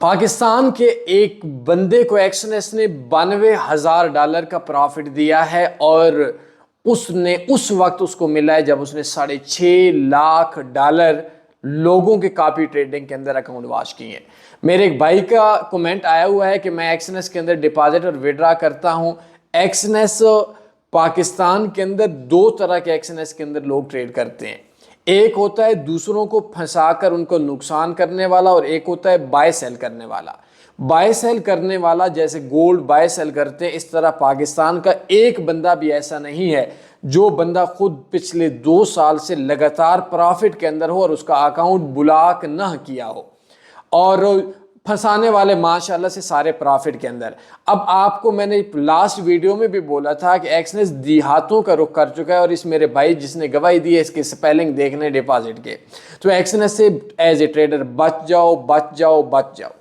पाकिस्तान के एक बंदे को एक्सनेस ने $92,000 का प्रॉफिट दिया है और उसने उस वक्त उसको मिला है जब उसने $6.5 लाख लोगों के कॉपी ट्रेडिंग के अंदर अकाउंट वॉश किए हैं। मेरे एक भाई का कमेंट आया हुआ है कि मैं एक्सनेस के अंदर डिपॉजिट और विड्रा करता हूं। एक्सनेस पाकिस्तान के अंदर दो तरह के एक्सनेस के अंदर लोग ट्रेड करते हैं। एक होता है दूसरों को फंसाकर उनको नुकसान करने वाला और एक होता है बाय सेल करने वाला। बाय सेल करने वाला जैसे गोल्ड बाय सेल करते हैं, इस तरह पाकिस्तान का एक बंदा भी ऐसा नहीं है जो बंदा खुद पिछले 2 साल से लगातार प्रॉफिट के अंदर हो और उसका अकाउंट ब्लॉक ना किया हो, और फंसाने वाले माशाल्लाह से सारे प्रॉफिट के अंदर। अब आपको मैंने लास्ट वीडियो में भी बोला था कि एक्सनेस देहातों का रुख कर चुका है और इस मेरे भाई जिसने गवाही दी है इसके स्पेलिंग देखने डिपॉजिट के, तो एक्सनेस से एज ए ट्रेडर बच जाओ, बच जाओ, बच जाओ।